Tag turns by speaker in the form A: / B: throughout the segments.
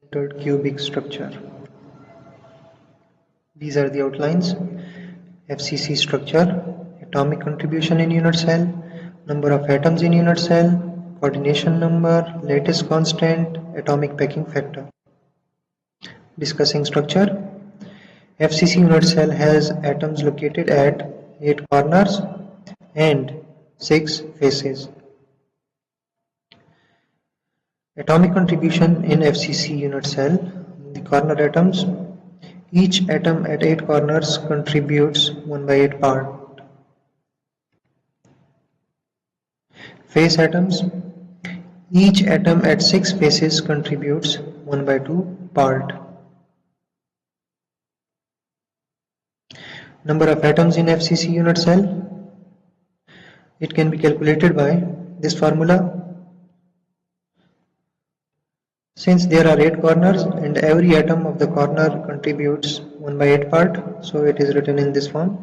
A: centered cubic structure. These are the outlines: FCC structure, atomic contribution in unit cell, number of atoms in unit cell, coordination number, lattice constant, atomic packing factor. Discussing structure. FCC unit cell has atoms located at 8 corners and 6 faces. Atomic contribution in FCC unit cell. The corner atoms. Each atom at 8 corners contributes 1 by 8 part. Face atoms. Each atom at 6 faces contributes 1 by 2 part. Number of atoms in FCC unit cell. It can be calculated by this formula. Since there are 8 corners and every atom of the corner contributes 1 by 8 part, so it is written in this form.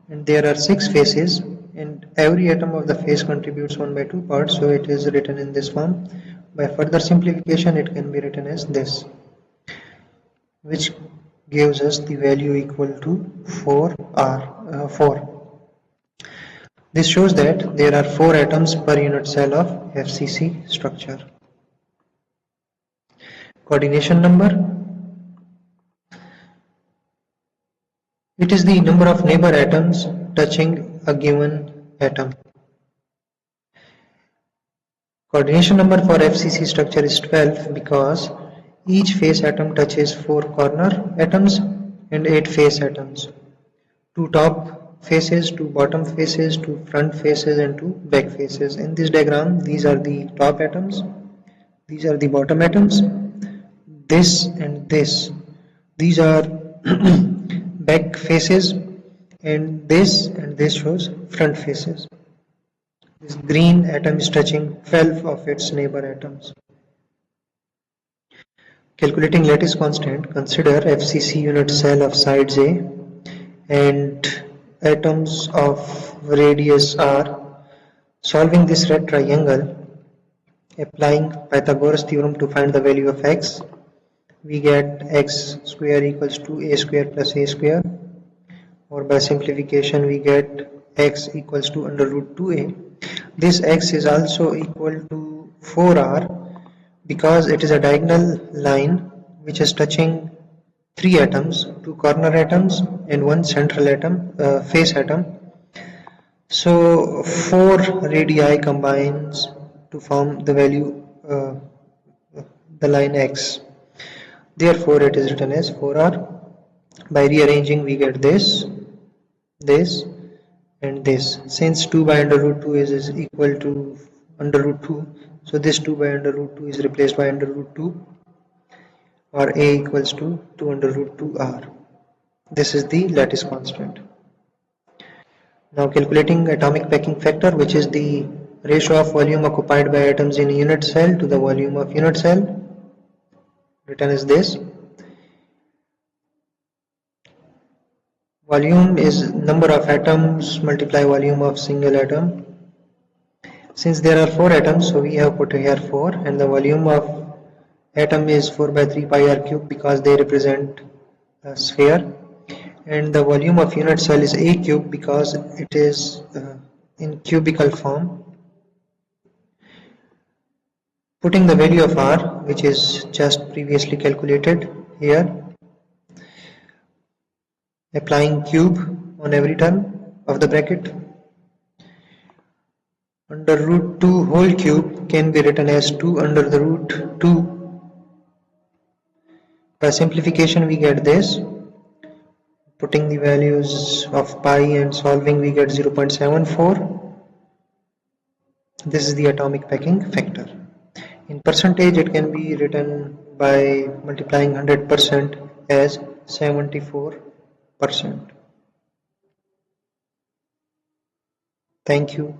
A: And there are 6 faces and every atom of the face contributes 1 by 2 parts, so it is written in this form. By further simplification, it can be written as this, which gives us the value equal to 4. This shows that there are 4 atoms per unit cell of FCC structure. Coordination number. It is the number of neighbor atoms touching a given atom. Coordination number for FCC structure is 12 because each face atom touches 4 corner atoms and 8 face atoms. 2 top faces, 2 bottom faces, 2 front faces and 2 back faces. In this diagram, these are the top atoms, these are the bottom atoms, this and this. These are back faces and this shows front faces. This green atom is touching 12 of its neighbor atoms. Calculating lattice constant, consider FCC unit cell of sides A and atoms of radius R. Solving this red triangle, applying Pythagoras theorem to find the value of x, we get x square equals to a square plus a square, or by simplification we get x equals to under root 2a. This x is also equal to 4r because it is a diagonal line which is touching 3 atoms, 2 corner atoms and 1 central atom, face atom. So 4 radii combines to form the value, the line x. Therefore it is written as 4r. By rearranging we get this and this. Since 2 by under root 2 is equal to under root 2, so this 2 by under root 2 is replaced by under root 2, or a equals to 2 under root 2r. This is the lattice constant. Now calculating atomic packing factor, which is the ratio of volume occupied by atoms in a unit cell to the volume of unit cell, written as this. Volume is number of atoms multiply volume of single atom. Since there are 4 atoms, so we have put here 4, and the volume of atom is 4 by 3 pi r cube because they represent a sphere, and the volume of unit cell is a cube because it is in cubical form. Putting the value of r, which is just previously calculated here, applying cube on every term of the bracket, under root 2 whole cube can be written as 2 under the root 2. By simplification we get this. Putting the values of pi and solving we get 0.74. This is the atomic packing factor. In percentage it can be written by multiplying 100% as 74%. Thank you.